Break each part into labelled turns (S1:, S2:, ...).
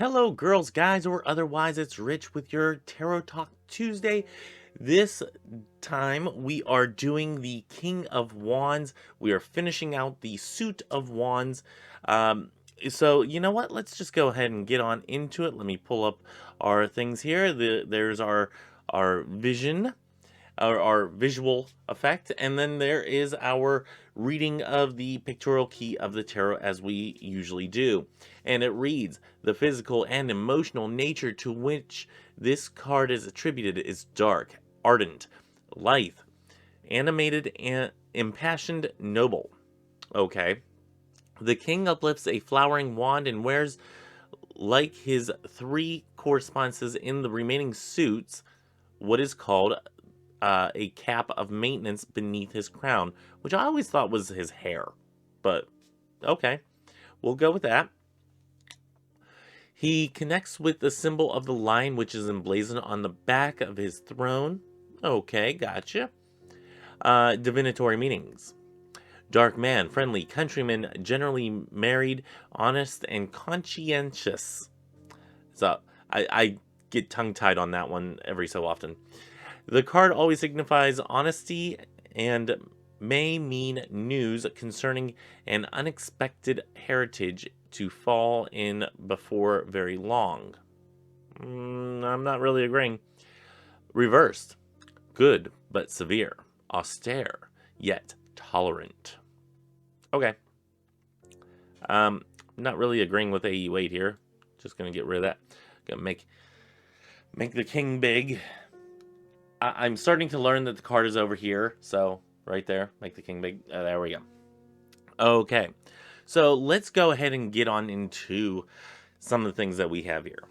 S1: Hello, girls, guys, or otherwise, it's Rich with your Tarot Talk Tuesday. This time we are doing the King of Wands. We are finishing out the Suit of Wands. So, you know what? Let's just go ahead and get on into it. Let me pull up our things here. There's our vision, our visual effect, and then there is our reading of the pictorial key of the tarot as we usually do. And it reads, the physical and emotional nature to which this card is attributed is dark, ardent, lithe, animated, and impassioned, noble. Okay. The king uplifts a flowering wand and wears, like his three correspondences in the remaining suits, what is called a cap of maintenance beneath his crown, which I always thought was his hair. But, okay, we'll go with that. He connects with the symbol of the lion, which is emblazoned on the back of his throne. Okay, gotcha. Divinatory meanings. Dark man, friendly, countryman, generally married, honest, and conscientious. So, I get tongue-tied on that one every so often. The card always signifies honesty and may mean news concerning an unexpected heritage to fall in before very long. I'm not really agreeing. Reversed. Good but severe. Austere yet tolerant. Okay. Not really agreeing with AE8 here. Just gonna get rid of that. Gonna make the king big. I'm starting to learn that the card is over here, so right there, make the king big. There we go. Okay, so let's go ahead and get on into some of the things that we have here.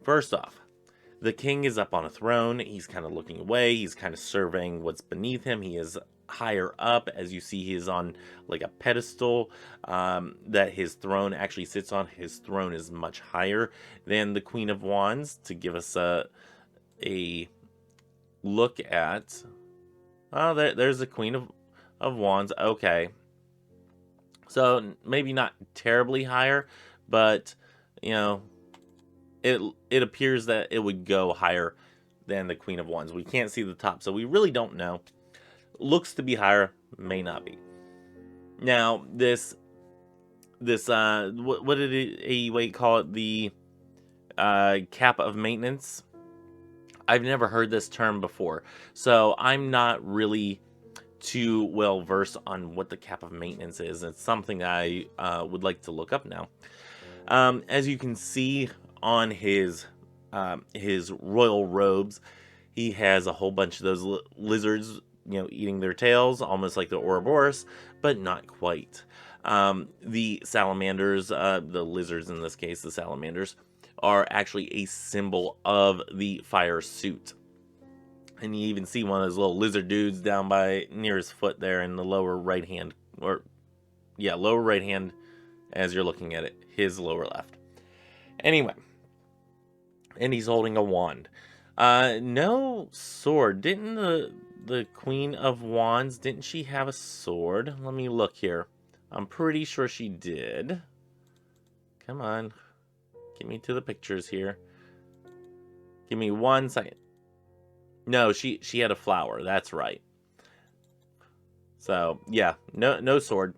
S1: First off, the king is up on a throne. He's kind of looking away. He's kind of surveying what's beneath him. He is higher up. As you see, he is on like a pedestal that his throne actually sits on. His throne is much higher than the Queen of Wands to give us a look at. Oh, there's the Queen of Wands. Okay, so maybe not terribly higher, but you know, it appears that it would go higher than the Queen of Wands. We can't see the top, so we really don't know. Looks to be higher, may not be. Now this what did AE8 call it? The cap of maintenance. I've never heard this term before, so I'm not really too well versed on what the cap of maintenance is. It's something I would like to look up now. As you can see on his royal robes, he has a whole bunch of those lizards, eating their tails, almost like the Ouroboros, but not quite. The salamanders, the lizards in this case, the salamanders, are actually a symbol of the fire suit. And you even see one of those little lizard dudes down by near his foot there in the lower right hand, lower right hand as you're looking at it, his lower left. Anyway, and he's holding a wand. No sword. Didn't the Queen of Wands, didn't she have a sword? Let me look here. I'm pretty sure she did. Come on. Get me to the pictures here. Give me 1 second. No, she had a flower. That's right. So, yeah, no sword.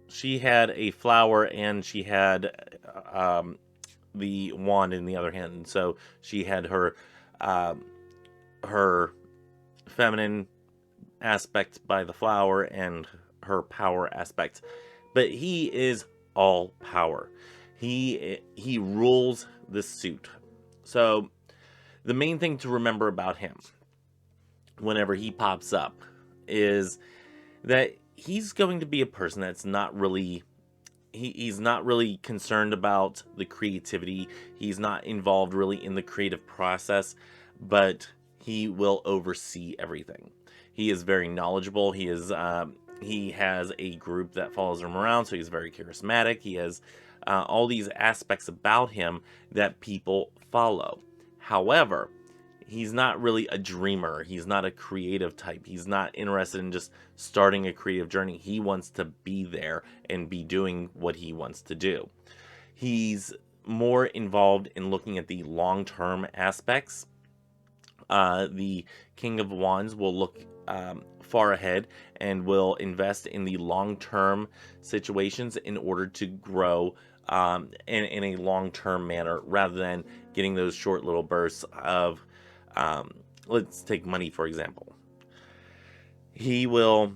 S1: She had a flower and she had the wand in the other hand. So she had her feminine aspect by the flower and her power aspect. But he is all power. He rules the suit. So the main thing to remember about him whenever he pops up is that he's going to be a person that's not really he's not really concerned about the creativity. He's not involved really in the creative process, but he will oversee everything. He is very knowledgeable. He has a group that follows him around, so he's very charismatic. He has all these aspects about him that people follow. However, he's not really a dreamer. He's not a creative type. He's not interested in just starting a creative journey. He wants to be there and be doing what he wants to do. He's more involved in looking at the long-term aspects. The King of Wands will look far ahead and will invest in the long-term situations in order to grow in a long-term manner, rather than getting those short little bursts of, let's take money for example. He will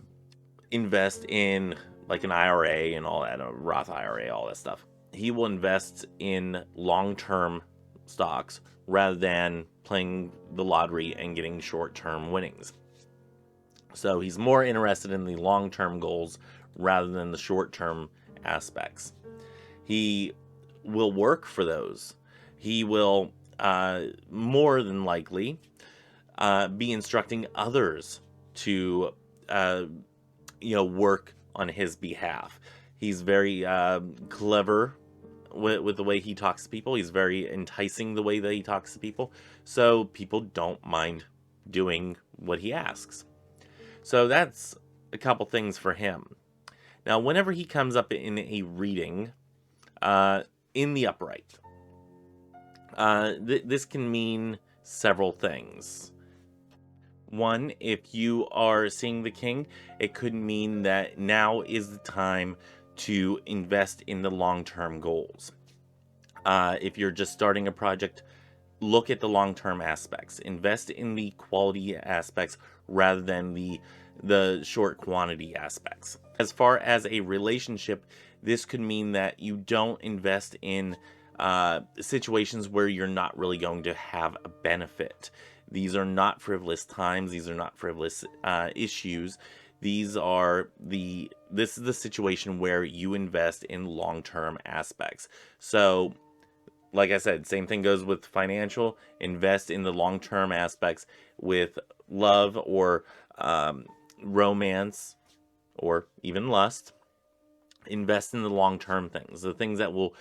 S1: invest in like an IRA and all that, a Roth IRA, all that stuff. He will invest in long-term stocks rather than playing the lottery and getting short-term winnings. So he's more interested in the long-term goals rather than the short-term aspects. He will work for those. He will more than likely be instructing others to work on his behalf. He's very clever with the way he talks to people. He's very enticing the way that he talks to people, so people don't mind doing what he asks. So that's a couple things for him. Now, whenever he comes up in a reading in the upright, this can mean several things. One, if you are seeing the king, it could mean that now is the time to invest in the long-term goals. If you're just starting a project, look at the long-term aspects. Invest in the quality aspects rather than the short quantity aspects. As far as a relationship, this could mean that you don't invest in situations where you're not really going to have a benefit. These are not frivolous times. These are not frivolous issues. This is the situation where you invest in long-term aspects. So, like I said, same thing goes with financial. Invest in the long-term aspects with love or romance or even lust. Invest in the long-term things, the things that will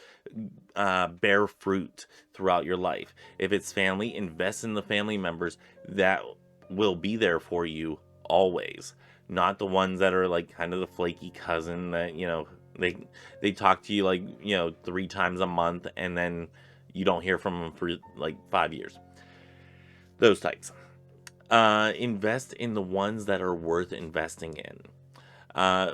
S1: bear fruit throughout your life. If it's family, invest in the family members that will be there for you always, not the ones that are like kind of the flaky cousin that, they talk to you like, 3 times a month and then you don't hear from them for like 5 years. Those types. Invest in the ones that are worth investing in.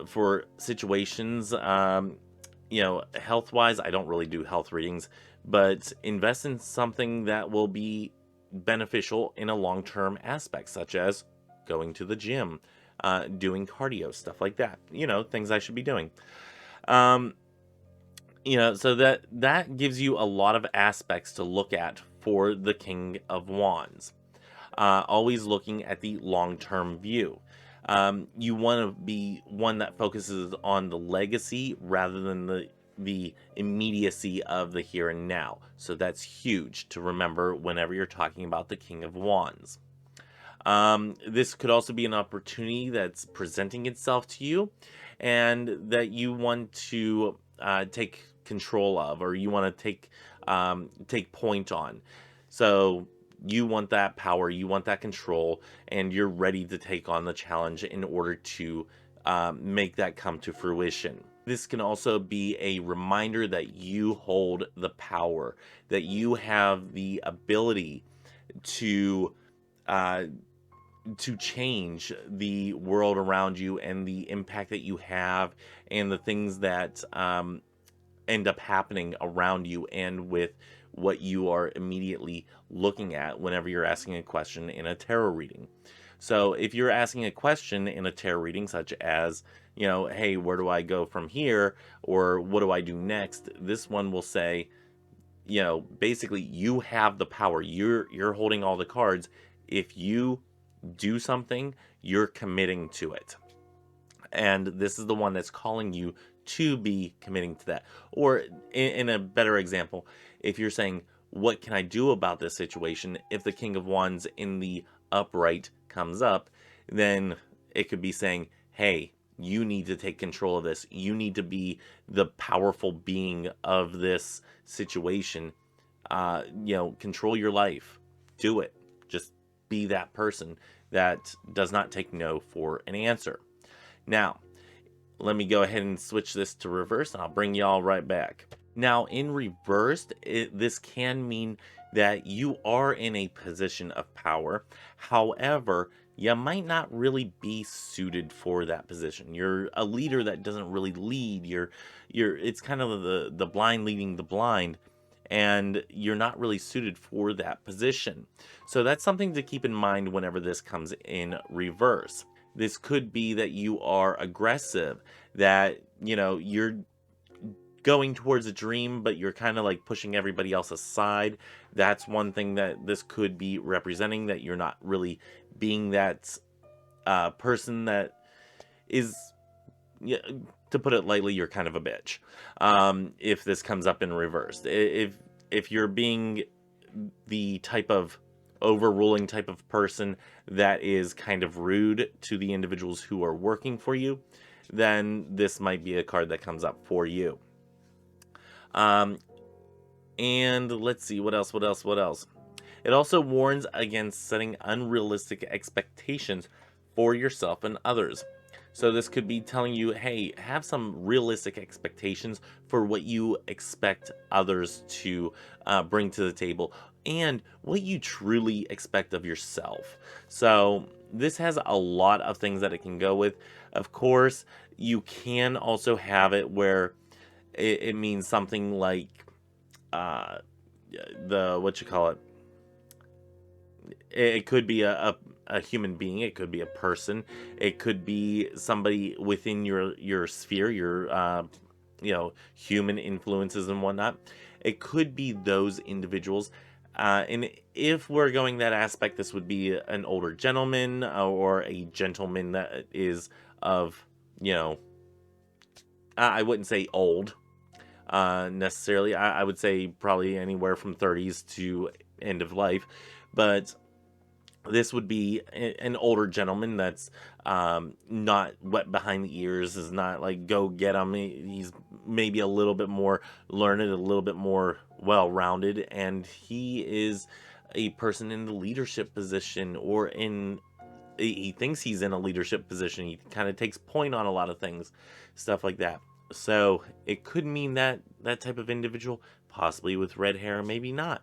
S1: For situations, health-wise, I don't really do health readings, but invest in something that will be beneficial in a long-term aspect, such as going to the gym, doing cardio, stuff like that. Things I should be doing. So that gives you a lot of aspects to look at for the King of Wands. Always looking at the long-term view. You want to be one that focuses on the legacy rather than the immediacy of the here and now. So that's huge to remember whenever you're talking about the King of Wands. This could also be an opportunity that's presenting itself to you and that you want to take control of, or you want to take point on. So you want that power, you want that control, and you're ready to take on the challenge in order to make that come to fruition. This can also be a reminder that you hold the power, that you have the ability to change the world around you and the impact that you have and the things that end up happening around you and with what you are immediately looking at whenever you're asking a question in a tarot reading. So if you're asking a question in a tarot reading, such as, hey, where do I go from here? Or what do I do next? This one will say, basically you have the power. You're holding all the cards. If you do something, you're committing to it. And this is the one that's calling you to be committing to that. Or in a better example, if you're saying, what can I do about this situation? If the King of Wands in the upright comes up, then it could be saying, hey, you need to take control of this. You need to be the powerful being of this situation. Control your life. Do it. Just be that person that does not take no for an answer. Now, let me go ahead and switch this to reverse, and I'll bring y'all right back. Now, in reversed, this can mean that you are in a position of power. However, you might not really be suited for that position. You're a leader that doesn't really lead. It's kind of the blind leading the blind, and you're not really suited for that position. So that's something to keep in mind whenever this comes in reverse. This could be that you are aggressive, that you're going towards a dream, but you're kind of like pushing everybody else aside. That's one thing that this could be representing, that you're not really being that person that is, yeah, to put it lightly, you're kind of a bitch. If this comes up in reverse, if you're being the type of overruling type of person that is kind of rude to the individuals who are working for you, then this might be a card that comes up for you. And let's see, what else? It also warns against setting unrealistic expectations for yourself and others. So this could be telling you, hey, have some realistic expectations for what you expect others to bring to the table, and what you truly expect of yourself. So this has a lot of things that it can go with. Of course, you can also have it where it means something like it could be a human being, it could be a person, it could be somebody within your sphere, your human influences and whatnot. It could be those individuals, and if we're going that aspect, this would be an older gentleman or a gentleman that is of, I wouldn't say old necessarily. I would say probably anywhere from 30s to end of life, but this would be an older gentleman that's not wet behind the ears, is not like go get him. He's maybe a little bit more learned, a little bit more well-rounded, and he is a person in the leadership position, or he thinks he's in a leadership position. He kind of takes point on a lot of things, stuff like that. So it could mean that type of individual, possibly with red hair, maybe not.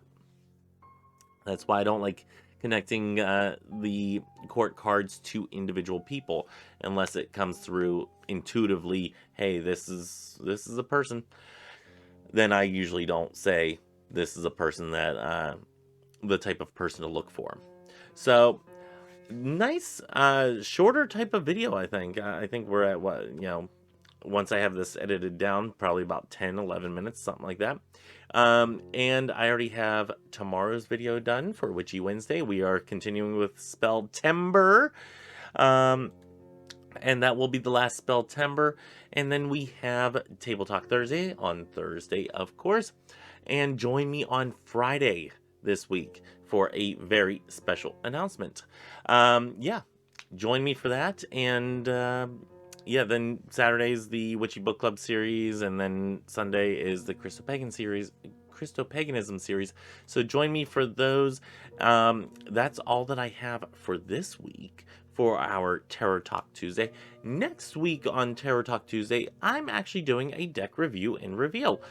S1: That's why I don't like connecting the court cards to individual people unless it comes through intuitively. Hey, this is a person. Then I usually don't say this is a person that the type of person to look for. So nice shorter type of video. I think we're at what, once I have this edited down, probably about 10-11 minutes, something like that. And I already have tomorrow's video done for Witchy Wednesday. We are continuing with Spelltember, and that will be the last Spelltember. And then we have Table Talk Thursday on Thursday, of course. And join me on Friday this week for a very special announcement. Yeah, join me for that. And yeah, then Saturday's the Witchy Book Club series, and then Sunday is the Christo-Paganism series. So join me for those. That's all that I have for this week for our Tarot Talk Tuesday. Next week on Tarot Talk Tuesday, I'm actually doing a deck review and reveal.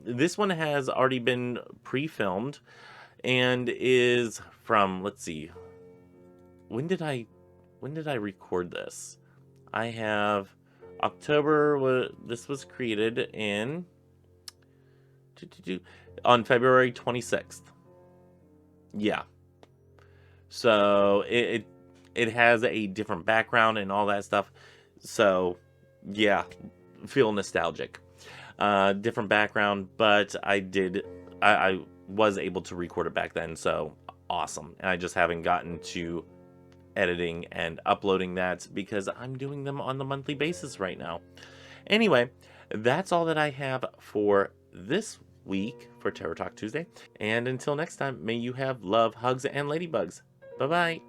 S1: This one has already been pre-filmed and is from, let's see, when did I record this? I have October. This was created in on February 26th. Yeah. So it has a different background and all that stuff. So yeah, feel nostalgic. Different background, but I was able to record it back then. So awesome. And I just haven't gotten to editing and uploading that because I'm doing them on the monthly basis right now. Anyway, that's all that I have for this week for Tarot Talk Tuesday. And until next time, may you have love, hugs, and ladybugs. Bye-bye.